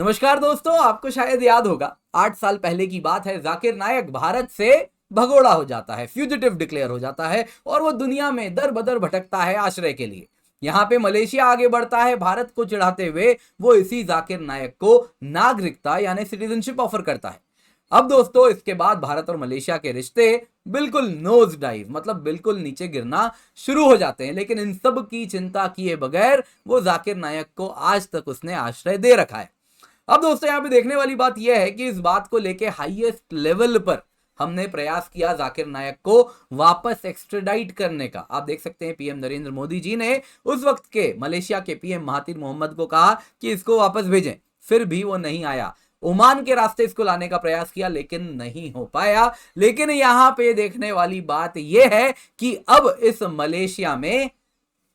नमस्कार दोस्तों, आपको शायद याद होगा 8 साल पहले की बात है। जाकिर नायक भारत से भगोड़ा हो जाता है, फ्यूजिटिव डिक्लेयर हो जाता है और वो दुनिया में दर बदर भटकता है आश्रय के लिए। यहाँ पे मलेशिया आगे बढ़ता है भारत को चिढ़ाते हुए, वो इसी जाकिर नायक को नागरिकता यानी सिटीजनशिप ऑफर करता है। अब दोस्तों, इसके बाद भारत और मलेशिया के रिश्ते बिल्कुल नोज डाइव मतलब बिल्कुल नीचे गिरना शुरू हो जाते हैं। लेकिन इन सब की चिंता किए बगैर वो जाकिर नायक को आज तक उसने आश्रय दे रखा है। अब दोस्तों, यहां पे देखने वाली बात यह है कि इस बात को लेके हाईएस्ट लेवल पर हमने प्रयास किया जाकिर नायक को वापस एक्स्ट्राडाइट करने का। आप देख सकते हैं पीएम नरेंद्र मोदी जी ने उस वक्त के मलेशिया के पीएम महातिर मोहम्मद को कहा कि इसको वापस भेजें, फिर भी वो नहीं आया। ओमान के रास्ते इसको लाने का प्रयास किया लेकिन नहीं हो पाया। लेकिन यहां पे देखने वाली बात यह है कि अब इस मलेशिया में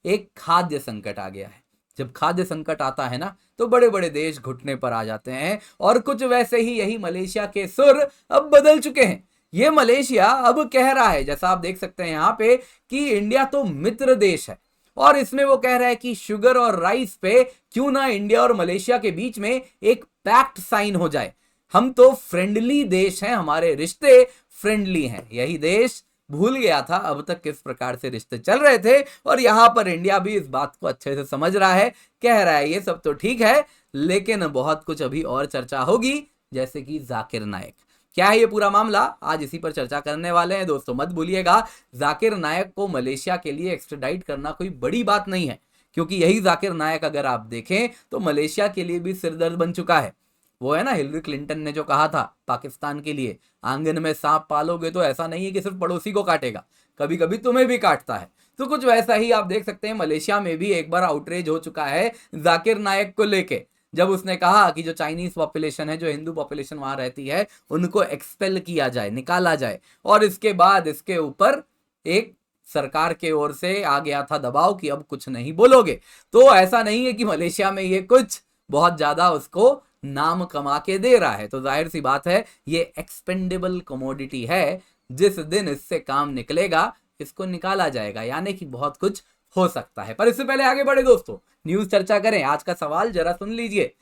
एक खाद्य संकट आ गया है। जब खाद्य संकट आता है ना, तो बड़े बड़े देश घुटने पर आ जाते हैं और कुछ वैसे ही यही मलेशिया के सुर अब बदल चुके हैं। ये मलेशिया अब कह रहा है, जैसा आप देख सकते हैं यहां पे, कि इंडिया तो मित्र देश है और इसमें वो कह रहा है कि शुगर और राइस पे क्यों ना इंडिया और मलेशिया के बीच में एक पैक्ट साइन हो जाए। हम तो फ्रेंडली देश हैं, हमारे रिश्ते फ्रेंडली हैं। यही देश भूल गया था अब तक किस प्रकार से रिश्ते चल रहे थे और यहां पर इंडिया भी इस बात को अच्छे से समझ रहा है। कह रहा है ये सब तो ठीक है, लेकिन बहुत कुछ अभी और चर्चा होगी, जैसे कि जाकिर नायक। क्या है ये पूरा मामला, आज इसी पर चर्चा करने वाले हैं। दोस्तों मत भूलिएगा, जाकिर नायक को मलेशिया के लिए एक्स्ट्राडाइट करना कोई बड़ी बात नहीं है, क्योंकि यही जाकिर नायक अगर आप देखें तो मलेशिया के लिए भी सिरदर्द बन चुका है। वो है ना, हिलरी क्लिंटन ने जो कहा था पाकिस्तान के लिए, आंगन में सांप पालोगे तो ऐसा नहीं है कि सिर्फ पड़ोसी को काटेगा, कभी कभी तुम्हें भी काटता है। तो कुछ वैसा ही आप देख सकते हैं मलेशिया में भी एक बार आउटरीच हो चुका है जाकिर नायक को लेके, जब उसने कहा कि जो चाइनीज पॉपुलेशन है, जो हिंदू पॉपुलेशन वहां रहती है, उनको एक्सपेल किया जाए, निकाला जाए। और इसके बाद इसके ऊपर एक सरकार के ओर से आ गया था दबाव कि अब कुछ नहीं बोलोगे। तो ऐसा नहीं है कि मलेशिया में ये कुछ बहुत ज्यादा उसको नाम कमा के दे रहा है। तो जाहिर सी बात है ये एक्सपेंडेबल कमोडिटी है, जिस दिन इससे काम निकलेगा इसको निकाला जाएगा, यानी कि बहुत कुछ हो सकता है। पर इससे पहले आगे बढ़े दोस्तों, न्यूज चर्चा करें। आज का सवाल जरा सुन लीजिए।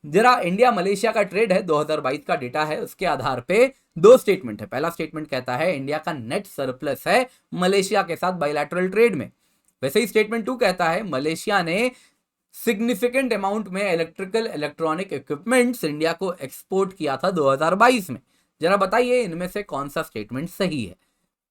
जरा इंडिया मलेशिया का ट्रेड है, 2022 का डेटा है, उसके आधार पे दो स्टेटमेंट है। पहला स्टेटमेंट कहता है इंडिया का नेट सरप्लस है मलेशिया के साथ बायलैटरल ट्रेड में। वैसे ही स्टेटमेंट 2 कहता है मलेशिया ने सिग्निफिकेंट अमाउंट में इलेक्ट्रिकल इलेक्ट्रॉनिक इक्विपमेंट्स इंडिया को एक्सपोर्ट किया था 2022 में। जरा बताइए इनमें से कौन सा स्टेटमेंट सही है।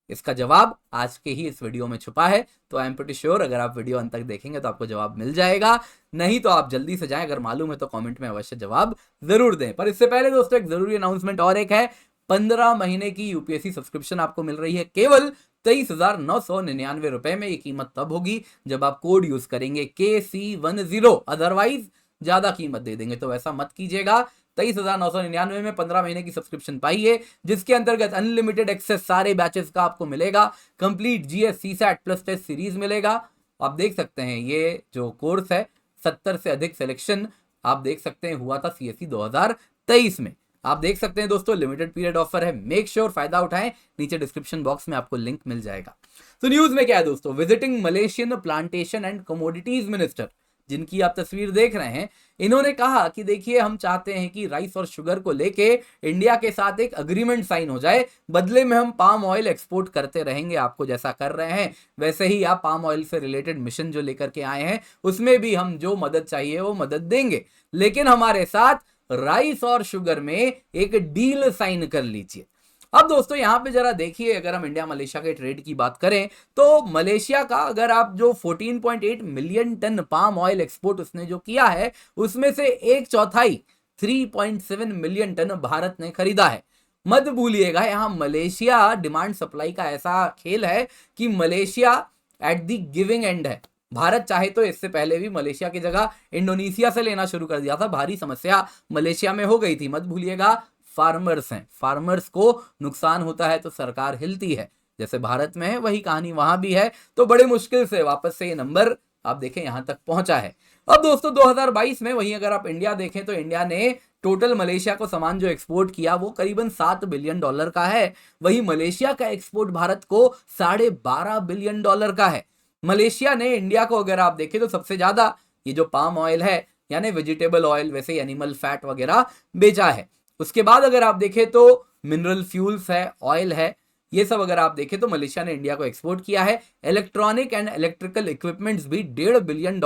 इसका जवाब आज के ही इस वीडियो में छुपा है, तो आई एम प्रीटी श्योर अगर आप वीडियो अंत तक देखेंगे तो आपको जवाब मिल जाएगा। नहीं तो आप जल्दी से जाएं, अगर मालूम है तो कमेंट में अवश्य जवाब जरूर दें। पर इससे पहले दोस्तों एक जरूरी अनाउंसमेंट और एक है। 15 महीने की यूपीएससी सब्सक्रिप्शन आपको मिल रही है केवल 23,999 रुपए में। ये कीमत तब होगी जब आप कोड यूज करेंगे KC10, अदरवाइज ज्यादा कीमत दे देंगे, तो ऐसा मत कीजिएगा। 23,999 में 15 महीने की सब्सक्रिप्शन पाइए, जिसके अंतर्गत अनलिमिटेड एक्सेस सारे बैचेस का आपको मिलेगा, complete GS CSAT plus test series मिलेगा। आप देख सकते हैं ये जो कोर्स है 70 से अधिक सिलेक्शन आप देख सकते हैं हुआ था सीएससी 2023 में। आप देख सकते हैं दोस्तों लिमिटेड पीरियड ऑफर है, मेक श्योर फायदा उठाएं। नीचे डिस्क्रिप्शन बॉक्स में आपको लिंक मिल जाएगा। तो न्यूज में क्या है दोस्तों, visiting Malaysian plantation and commodities minister, जिनकी आप तस्वीर देख रहे हैं, इन्होंने कहा कि देखिए हम चाहते हैं कि राइस और शुगर को लेके इंडिया के साथ एक अग्रीमेंट साइन हो जाए, बदले में हम पाम ऑयल एक्सपोर्ट करते रहेंगे, आपको जैसा कर रहे हैं वैसे ही आप पाम ऑयल से रिलेटेड मिशन जो लेकर के आए हैं उसमें भी हम जो मदद चाहिए वो मदद देंगे, लेकिन हमारे साथ राइस और शुगर में एक डील साइन कर लीजिए। अब दोस्तों यहां पे जरा देखिए, अगर हम इंडिया मलेशिया के ट्रेड की बात करें तो मलेशिया का अगर आप जो 14.8 million ton palm oil export उसने जो किया है, उसमें से एक चौथाई 3.7 मिलियन टन भारत ने खरीदा है। मत भूलिएगा यहां मलेशिया डिमांड सप्लाई का ऐसा खेल है कि Malaysia at the giving and है। भारत चाहे तो इससे पहले भी मलेशिया की जगह इंडोनेशिया से लेना शुरू कर दिया था, भारी समस्या मलेशिया में हो गई थी। मत भूलिएगा फार्मर्स हैं, फार्मर्स को नुकसान होता है तो सरकार हिलती है, जैसे भारत में है वही कहानी वहां भी है। तो बड़े मुश्किल से वापस से ये नंबर आप देखें यहां तक पहुंचा है। अब दोस्तों 2022 में वहीं अगर आप इंडिया देखें तो इंडिया ने टोटल मलेशिया को सामान जो एक्सपोर्ट किया वो करीबन $7 बिलियन का है। वहीं मलेशिया का एक्सपोर्ट भारत को $12.5 बिलियन का है। मलेशिया ने इंडिया को अगर आप देखें तो सबसे ज्यादा ये जो पाम ऑयल है यानी वेजिटेबल ऑयल, वैसे एनिमल फैट वगैरह बेचा है। उसके बाद अगर आप देखें तो मिनरल फ्यूल्स है, ऑयल है, ये सब अगर आप देखें तो मलेशिया ने इंडिया को एक्सपोर्ट किया है। इलेक्ट्रॉनिक एंड इलेक्ट्रिकल इक्विपमेंट्स भी $1.5 बिलियन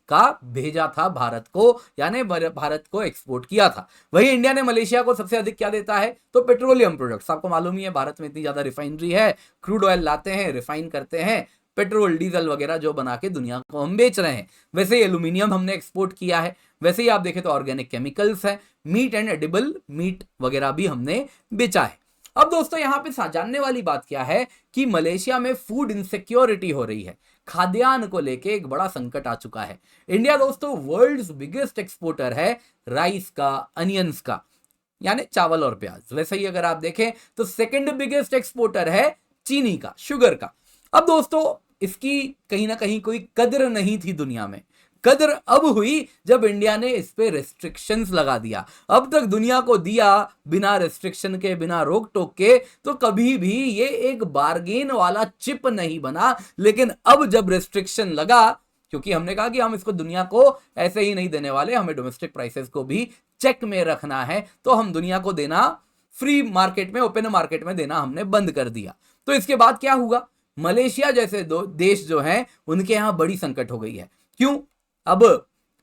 का भेजा था भारत को, यानी भारत को एक्सपोर्ट किया था। वही इंडिया ने मलेशिया को सबसे अधिक क्या देता है, तो पेट्रोलियम प्रोडक्ट्स। आपको मालूम ही है भारत में इतनी ज्यादा रिफाइनरी है, क्रूड ऑयल लाते हैं, रिफाइन करते हैं, पेट्रोल डीजल वगैरह जो बना के दुनिया को हम बेच रहे हैं। वैसे ही एल्यूमिनियम हमने एक्सपोर्ट किया है। वैसे ही आप देखें तो ऑर्गेनिक केमिकल्स है, मीट एंड एडिबल मीट वगैरह भी हमने बेचा है। अब दोस्तों यहाँ पे जानने वाली बात क्या है कि मलेशिया में फूड इनसिक्योरिटी हो रही है। खाद्यान्न को लेके एक बड़ा संकट आ चुका है। इंडिया दोस्तों वर्ल्ड्स बिगेस्ट एक्सपोर्टर है राइस का, अनियंस का, यानी चावल और प्याज। वैसे ही अगर आप देखें तो सेकंड बिगेस्ट एक्सपोर्टर है चीनी का, शुगर का। अब दोस्तों इसकी कहीं ना कहीं कोई कदर नहीं थी दुनिया में। कदर अब हुई जब इंडिया ने इस पे रेस्ट्रिक्शंस लगा दिया। अब तक दुनिया को दिया बिना रेस्ट्रिक्शन के, बिना रोक टोक के, तो कभी भी ये एक बार्गेन वाला चिप नहीं बना। लेकिन अब जब रेस्ट्रिक्शन लगा, क्योंकि हमने कहा कि हम इसको दुनिया को ऐसे ही नहीं देने वाले, हमें डोमेस्टिक प्राइसेस को भी चेक में रखना है, तो हम दुनिया को देना फ्री मार्केट में, ओपन मार्केट में देना हमने बंद कर दिया। तो इसके बाद क्या हुआ, मलेशिया जैसे देश जो हैं उनके यहां बड़ी संकट हो गई है। क्यों? अब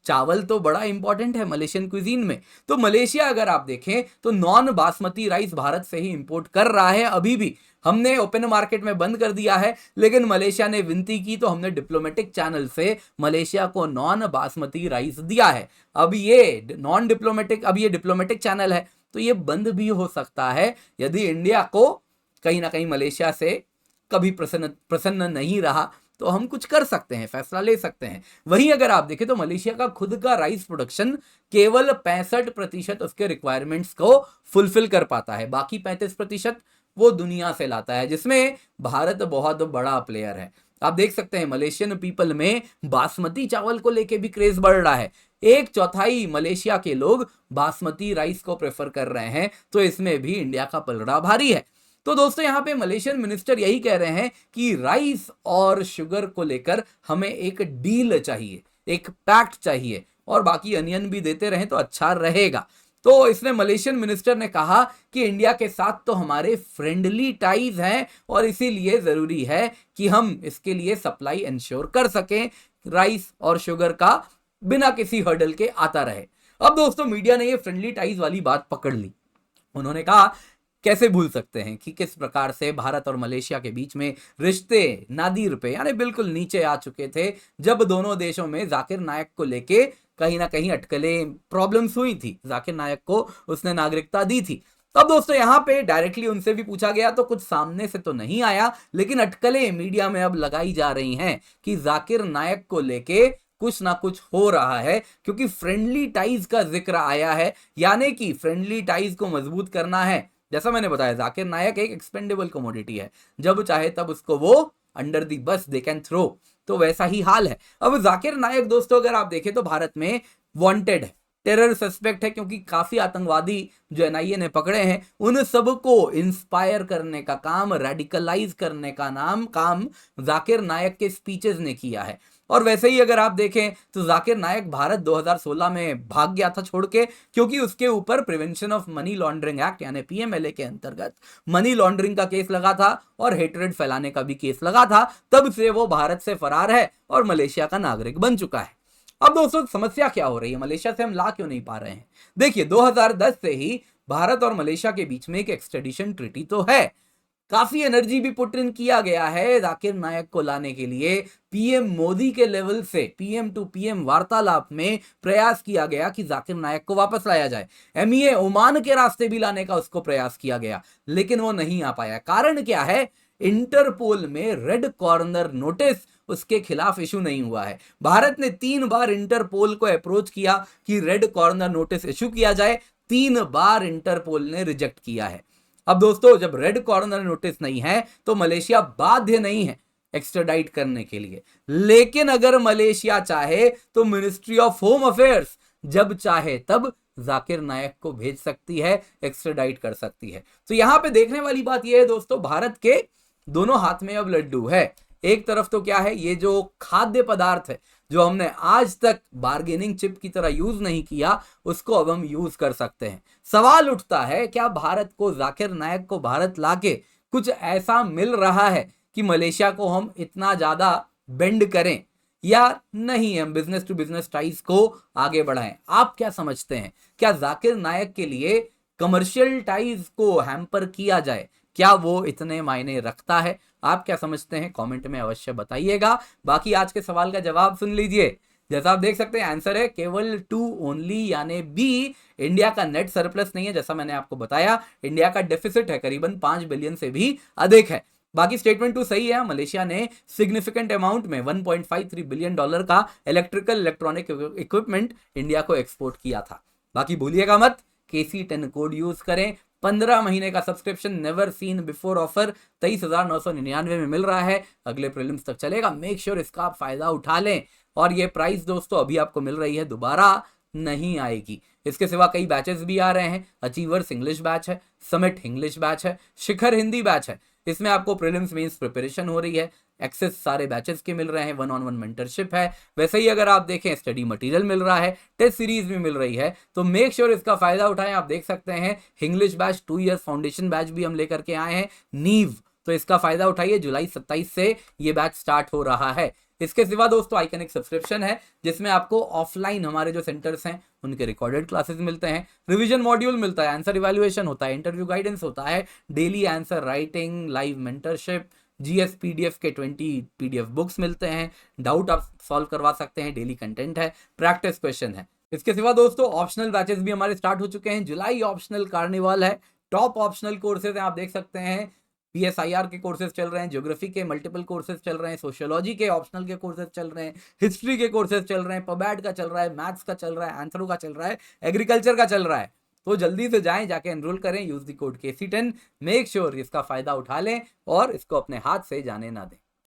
चावल तो बड़ा इंपॉर्टेंट है मलेशियन क्विजीन में, तो मलेशिया अगर आप देखें तो नॉन बासमती राइस भारत से ही इंपोर्ट कर रहा है। अभी भी हमने ओपन मार्केट में बंद कर दिया है, लेकिन मलेशिया ने विनती की तो हमने डिप्लोमेटिक चैनल से मलेशिया को नॉन बासमती राइस दिया है। अब ये नॉन डिप्लोमेटिक, अब ये डिप्लोमेटिक चैनल है, तो ये बंद भी हो सकता है यदि इंडिया को कहीं ना कहीं मलेशिया से कभी प्रसन्न नहीं रहा, तो हम कुछ कर सकते हैं, फैसला ले सकते हैं। वहीं अगर आप देखें तो मलेशिया का खुद का राइस प्रोडक्शन केवल 65% उसके रिक्वायरमेंट्स को फुलफिल कर पाता है। बाकी 35% वो दुनिया से लाता है, जिसमें भारत बहुत बड़ा प्लेयर है। आप देख सकते हैं मलेशियन पीपल में बासमती चावल को लेके भी क्रेज बढ़ रहा है। 1/4 मलेशिया के लोग बासमती राइस को प्रेफर कर रहे हैं, तो इसमें भी इंडिया का पलड़ा भारी है। तो दोस्तों यहाँ पे मलेशियन मिनिस्टर यही कह रहे हैं कि राइस और शुगर को लेकर हमें एक डील चाहिए, एक पैक्ट चाहिए, और बाकी अनियन भी देते रहें तो अच्छा रहेगा। तो इसमें मलेशियन मिनिस्टर ने कहा कि इंडिया के साथ तो हमारे फ्रेंडली टाइज हैं, और इसीलिए जरूरी है कि हम इसके लिए सप्लाई इंश्योर कर सकें, राइस और शुगर का बिना किसी हर्डल के आता रहे। अब दोस्तों मीडिया ने ये फ्रेंडली टाइज वाली बात पकड़ ली। उन्होंने कहा कैसे भूल सकते हैं कि किस प्रकार से भारत और मलेशिया के बीच में रिश्ते नादीर पे, यानी बिल्कुल नीचे आ चुके थे, जब दोनों देशों में जाकिर नायक को लेके कहीं ना कहीं अटकलें, प्रॉब्लम्स हुई थी। जाकिर नायक को उसने नागरिकता दी थी। तब दोस्तों यहाँ पे डायरेक्टली उनसे भी पूछा गया तो कुछ सामने से तो नहीं आया, लेकिन अटकलें मीडिया में अब लगाई जा रही हैं कि जाकिर नायक को लेके कुछ ना कुछ हो रहा है, क्योंकि फ्रेंडली टाइज का जिक्र आया है। यानी कि फ्रेंडली टाइज को मजबूत करना है। जैसा मैंने बताया, जाकिर नायक एक एक्सपेंडेबल कमोडिटी है, जब चाहे तब उसको वो अंडर दी बस दे कैन थ्रो, तो वैसा ही हाल है। अब जाकिर नायक दोस्तों अगर आप देखें तो भारत में वांटेड है, टेरर सस्पेक्ट है, क्योंकि काफी आतंकवादी जो एनआईए ने पकड़े हैं उन सबको इंस्पायर करने का काम, रेडिकलाइज करने का काम जाकिर नायक के स्पीचेस ने किया है। और वैसे ही अगर आप देखें तो जाकिर नायक भारत 2016 में भाग गया था छोड़ के, क्योंकि उसके ऊपर prevention of money laundering act यानी पीएमएलए के अंतर्गत मनी लॉन्ड्रिंग का केस लगा था और हेट्रेड फैलाने का भी केस लगा था। तब से वो भारत से फरार है और मलेशिया का नागरिक बन चुका है। अब दोस्तों समस्या क्या हो रही है, मलेशिया से हम ला क्यों नहीं पा रहे हैं? देखिए 2010 से ही भारत और मलेशिया के बीच में एक एक्सट्रेडिशन ट्रीटी तो है, काफी एनर्जी भी पुट इन किया गया है जाकिर नायक को लाने के लिए। पीएम मोदी के लेवल से पीएम टू पीएम वार्तालाप में प्रयास किया गया कि जाकिर नायक को वापस लाया जाए। एमईए ओमान के रास्ते भी लाने का उसको प्रयास किया गया, लेकिन वो नहीं आ पाया। कारण क्या है? इंटरपोल में रेड कॉर्नर नोटिस उसके खिलाफ इशू नहीं हुआ है। भारत ने 3 बार इंटरपोल को अप्रोच किया कि रेड कॉर्नर नोटिस इशू किया जाए, 3 बार इंटरपोल ने रिजेक्ट किया है। अब दोस्तों जब रेड कॉर्नर नोटिस नहीं है तो मलेशिया बाध्य नहीं है एक्स्ट्राडाइट करने के लिए, लेकिन अगर मलेशिया चाहे तो मिनिस्ट्री ऑफ होम अफेयर्स जब चाहे तब जाकिर नायक को भेज सकती है, एक्स्ट्राडाइट कर सकती है। तो यहां पे देखने वाली बात यह है दोस्तों, भारत के दोनों हाथ में अब लड्डू है। एक तरफ तो क्या है, ये जो खाद्य पदार्थ है, जो हमने आज तक बार्गेनिंग चिप की तरह यूज नहीं किया, उसको अब हम यूज कर सकते हैं। सवाल उठता है, क्या भारत को, जाकिर नायक को भारत लाके कुछ ऐसा मिल रहा है कि मलेशिया को हम इतना ज्यादा बेंड करें, या नहीं हम बिजनेस टू बिजनेस टाइज को आगे बढ़ाएं? आप क्या समझते हैं? क्या जाकिर नायक के लिए कमर्शियल टाइज को हैम्पर किया जाए, क्या वो इतने मायने रखता है? आप क्या समझते हैं? कमेंट में अवश्य बताइएगा। बाकी आज के सवाल का जवाब सुन लीजिए। जैसा आप देख सकते हैं आंसर है केवल 2 ओनली, यानी बी। इंडिया का नेट सरप्लस नहीं है, जैसा मैंने आपको बताया। इंडिया का डेफिसिट है करीबन 5 बिलियन से भी अधिक है। बाकी स्टेटमेंट 2 सही है। मलेशिया ने सिग्निफिकेंट अमाउंट में $1.53 बिलियन का इलेक्ट्रिकल इलेक्ट्रॉनिक इक्विपमेंट इंडिया को एक्सपोर्ट किया था। बाकी भूलिएगा मत, KC10 कोड यूज करें। 15 महीने का subscription never seen before offer 23,999 में मिल रहा है, अगले प्रीलिम्स तक चलेगा। मेक श्योर इसका आप फायदा उठा लें। और ये प्राइस दोस्तों अभी आपको मिल रही है, दोबारा नहीं आएगी। इसके सिवा कई बैचेस भी आ रहे हैं। अचीवर्स इंग्लिश बैच है, समिट इंग्लिश बैच है, शिखर हिंदी बैच है। इसमें आपको प्रीलिम्स मेंस प्रिपरेशन हो रही है, एक्सेस सारे बैचेस के मिल रहे हैं, 1-on-1 मेंटरशिप है। वैसे ही अगर आप देखें स्टडी मटेरियल मिल रहा है, टेस्ट सीरीज भी मिल रही है, तो मेक श्योर इसका फायदा उठाएं। आप देख सकते हैं English batch 2 year foundation batch भी हम लेकर के आए हैं, नीव, तो इसका फायदा उठाइए। जुलाई 27 से ये बैच स्टार्ट हो रहा है। इसके सिवा दोस्तों आइकनिक सब्सक्रिप्शन है, जिसमें आपको ऑफलाइन हमारे जो सेंटर्स हैं उनके रिकॉर्डेड क्लासेस मिलते हैं, रिवीजन मॉड्यूल मिलता है, आंसर इवैल्यूएशन होता है, इंटरव्यू गाइडेंस होता है, daily answer writing, live mentorship, GS PDF के 20 PDF बुक्स मिलते हैं, डाउट आप सॉल्व करवा सकते हैं, डेली कंटेंट है, प्रैक्टिस क्वेश्चन है। इसके सिवा दोस्तों ऑप्शनल बैचेस भी हमारे स्टार्ट हो चुके हैं। जुलाई ऑप्शनल कार्निवल है, टॉप ऑप्शनल कोर्सेज हैं, आप देख सकते हैं। PSIR के कोर्सेज चल रहे हैं, ज्योग्राफी के मल्टीपल कोर्सेज चल रहे हैं, सोशियोलॉजी के ऑप्शनल के कोर्सेज चल रहे हैं, हिस्ट्री के कोर्सेज चल रहे हैं, पबैट का चल रहा है, मैथ्स का चल रहा है, आंसरों का चल रहा है, एग्रीकल्चर का चल रहा है। तो जल्दी से जाएं, जाके एनरोल करें, use the code KC10। Make sure इसका फायदा उठा लें और इसको अपने हाथ से जाने ना दें।